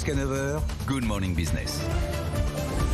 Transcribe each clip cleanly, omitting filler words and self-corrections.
Jusqu'à 9h, Good Morning Business.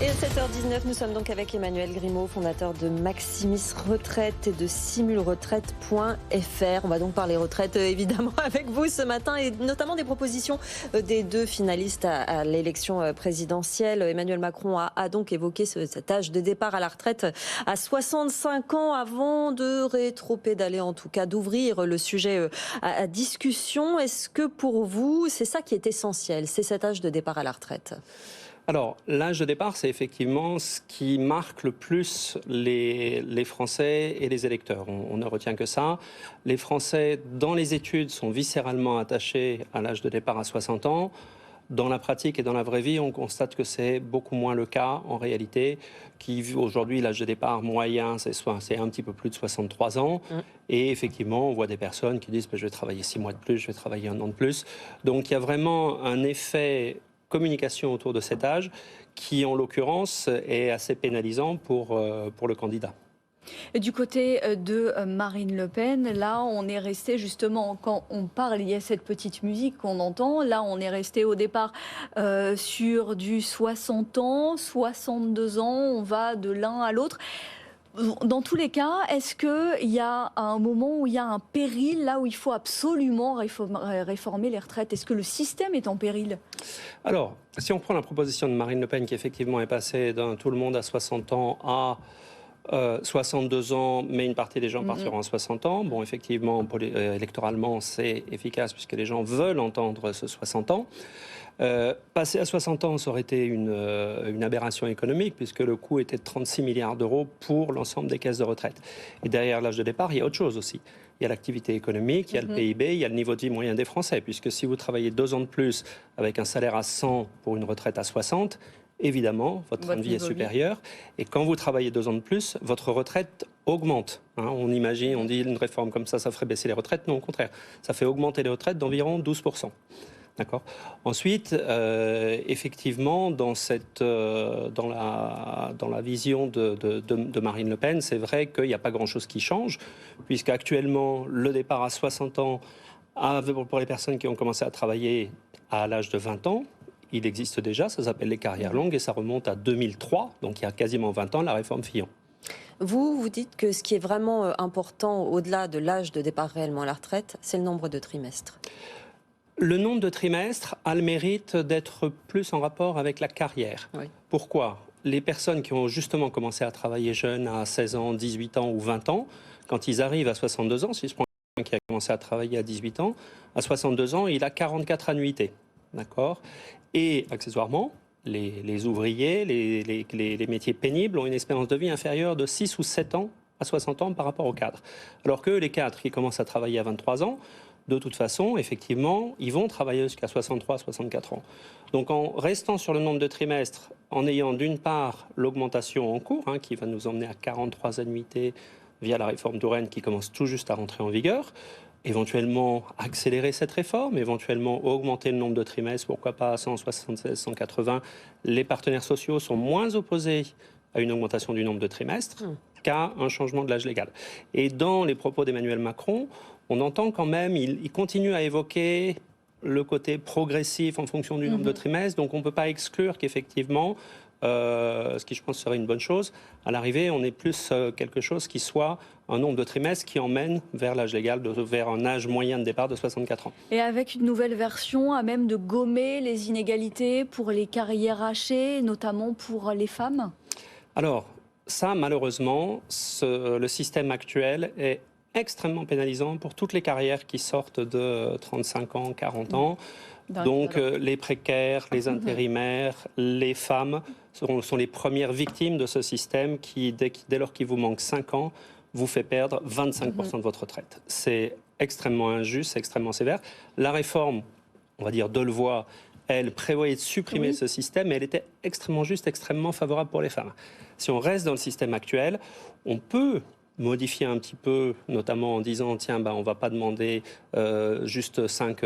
Et à 7h19, nous sommes donc avec Emmanuel Grimaud, fondateur de Maximis Retraite et de simulretraite.fr. On va donc parler retraite évidemment avec vous ce matin et notamment des propositions des deux finalistes à l'élection présidentielle. Emmanuel Macron a donc évoqué cet âge de départ à la retraite à 65 ans avant de rétropédaler, en tout cas d'ouvrir le sujet à discussion. Est-ce que pour vous, c'est ça qui est essentiel, c'est cet âge de départ à la retraite ? Alors, l'âge de départ, c'est effectivement ce qui marque le plus les Français et les électeurs. On ne retient que ça. Les Français, dans les études, sont viscéralement attachés à l'âge de départ à 60 ans. Dans la pratique et dans la vraie vie, on constate que c'est beaucoup moins le cas en réalité. Aujourd'hui, l'âge de départ moyen, c'est un petit peu plus de 63 ans. Et effectivement, on voit des personnes qui disent je vais travailler 6 mois de plus, je vais travailler 1 an de plus. Donc, il y a vraiment un effet communication autour de cet âge qui, en l'occurrence, est assez pénalisant pour le candidat. Du côté de Marine Le Pen, là, on est resté justement, quand on parle, il y a cette petite musique qu'on entend. Là, on est resté au départ sur du 60 ans, 62 ans, on va de l'un à l'autre. Dans tous les cas, est-ce qu'il y a un moment où il y a un péril, là où il faut absolument réformer les retraites? Est-ce que le système est en péril? Alors, si on prend la proposition de Marine Le Pen, qui effectivement est passée d'un tout le monde à 60 ans à 62 ans, mais une partie des gens partiront à 60 ans. Bon, effectivement, électoralement, c'est efficace puisque les gens veulent entendre ce 60 ans. Passer à 60 ans, ça aurait été une aberration économique puisque le coût était de 36 milliards d'euros pour l'ensemble des caisses de retraite. Et derrière l'âge de départ, il y a autre chose aussi. Il y a l'activité économique, il y a le PIB, il y a le niveau de vie moyen des Français. Puisque si vous travaillez 2 ans de plus avec un salaire à 100 pour une retraite à 60, évidemment, votre train de vie est supérieur. Et quand vous travaillez 2 ans de plus, votre retraite augmente. On imagine, on dit une réforme comme ça ferait baisser les retraites. Non, au contraire, ça fait augmenter les retraites d'environ 12%. D'accord. Ensuite, effectivement, dans la vision de Marine Le Pen, c'est vrai qu'il n'y a pas grand-chose qui change, puisqu'actuellement, le départ à 60 ans, pour les personnes qui ont commencé à travailler à l'âge de 20 ans, il existe déjà, ça s'appelle les carrières longues, et ça remonte à 2003, donc il y a quasiment 20 ans, la réforme Fillon. Vous dites que ce qui est vraiment important, au-delà de l'âge de départ réellement à la retraite, c'est le nombre de trimestres. Le nombre de trimestres a le mérite d'être plus en rapport avec la carrière. Oui. Pourquoi ? Les personnes qui ont justement commencé à travailler jeunes à 16 ans, 18 ans ou 20 ans, quand ils arrivent à 62 ans, si je prends quelqu'un qui a commencé à travailler à 18 ans, à 62 ans, il a 44 annuités. D'accord ? Et accessoirement, les ouvriers, les métiers pénibles ont une espérance de vie inférieure de 6 ou 7 ans à 60 ans par rapport aux cadres. Alors que les cadres qui commencent à travailler à 23 ans, de toute façon, effectivement, ils vont travailler jusqu'à 63, 64 ans. Donc en restant sur le nombre de trimestres, en ayant d'une part l'augmentation en cours, qui va nous emmener à 43 annuités via la réforme Touraine qui commence tout juste à rentrer en vigueur, éventuellement accélérer cette réforme, éventuellement augmenter le nombre de trimestres, pourquoi pas à 176, 180. Les partenaires sociaux sont moins opposés à une augmentation du nombre de trimestres qu'à un changement de l'âge légal. Et dans les propos d'Emmanuel Macron, on entend quand même, il continue à évoquer le côté progressif en fonction du nombre de trimestres, donc on ne peut pas exclure qu'effectivement, ce qui je pense serait une bonne chose, à l'arrivée on ait plus quelque chose qui soit un nombre de trimestres qui emmène vers l'âge légal, vers un âge moyen de départ de 64 ans. Et avec une nouvelle version à même de gommer les inégalités pour les carrières hachées, notamment pour les femmes ? Alors, ça malheureusement, le système actuel est extrêmement pénalisant pour toutes les carrières qui sortent de 35 ans, 40 ans. Donc les précaires, les intérimaires, les femmes sont les premières victimes de ce système qui, dès lors qu'il vous manque 5 ans, vous fait perdre 25% de votre retraite. C'est extrêmement injuste, c'est extrêmement sévère. La réforme, on va dire Delevoye, elle prévoyait de supprimer ce système, mais elle était extrêmement juste, extrêmement favorable pour les femmes. Si on reste dans le système actuel, on peut modifier un petit peu, notamment en disant tiens, on ne va pas demander juste 5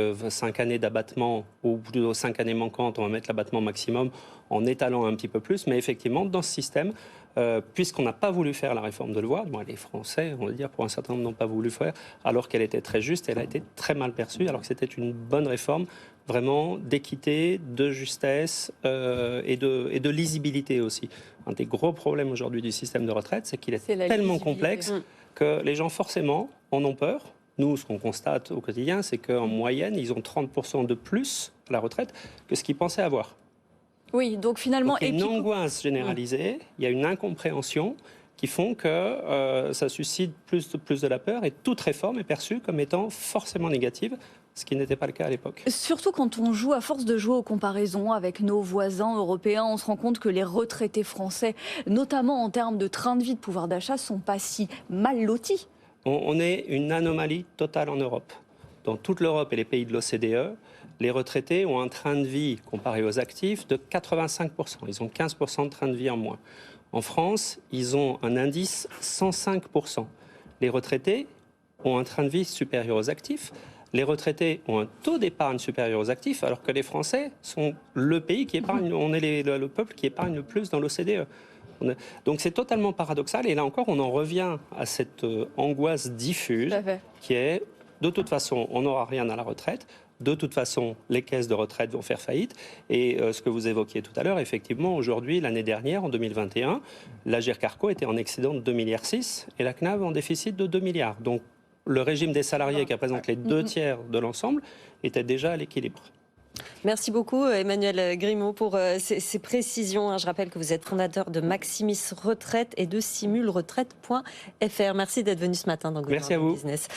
années d'abattement ou plutôt 5 années manquantes, on va mettre l'abattement maximum en étalant un petit peu plus. Mais effectivement, dans ce système, puisqu'on n'a pas voulu faire la réforme de loi, les Français, on va dire, pour un certain nombre, n'ont pas voulu faire, alors qu'elle était très juste, elle a été très mal perçue, alors que c'était une bonne réforme, vraiment d'équité, de justesse et de lisibilité aussi. Un des gros problèmes aujourd'hui du système de retraite, c'est qu'il est tellement complexe que les gens, forcément, en ont peur. Nous, ce qu'on constate au quotidien, c'est qu'en moyenne, ils ont 30% de plus à la retraite que ce qu'ils pensaient avoir. Oui, donc finalement... Il y a une angoisse généralisée, il y a une incompréhension qui font que ça suscite plus de la peur et toute réforme est perçue comme étant forcément négative, ce qui n'était pas le cas à l'époque. Surtout quand on joue, à force de jouer aux comparaisons avec nos voisins européens, on se rend compte que les retraités français, notamment en termes de train de vie, de pouvoir d'achat, sont pas si mal lotis. On est une anomalie totale en Europe. Dans toute l'Europe et les pays de l'OCDE, les retraités ont un train de vie, comparé aux actifs, de 85%. Ils ont 15% de train de vie en moins. En France, ils ont un indice 105%. Les retraités ont un train de vie supérieur aux actifs. Les retraités ont un taux d'épargne supérieur aux actifs, alors que les Français sont le pays qui épargne, on est le peuple qui épargne le plus dans l'OCDE. Donc c'est totalement paradoxal. Et là encore, on en revient à cette angoisse diffuse qui est, de toute façon, on n'aura rien à la retraite. De toute façon, les caisses de retraite vont faire faillite. Et ce que vous évoquiez tout à l'heure, effectivement, aujourd'hui, l'année dernière, en 2021, l'Agirc-Arrco était en excédent de 2,6 milliards et la CNAV en déficit de 2 milliards. Donc le régime des salariés, qui représente les 2/3 de l'ensemble, était déjà à l'équilibre. Merci beaucoup Emmanuel Grimaud pour ces précisions. Je rappelle que vous êtes fondateur de Maximis Retraite et de simulretraite.fr. Merci d'être venu ce matin dans Good Morning Business.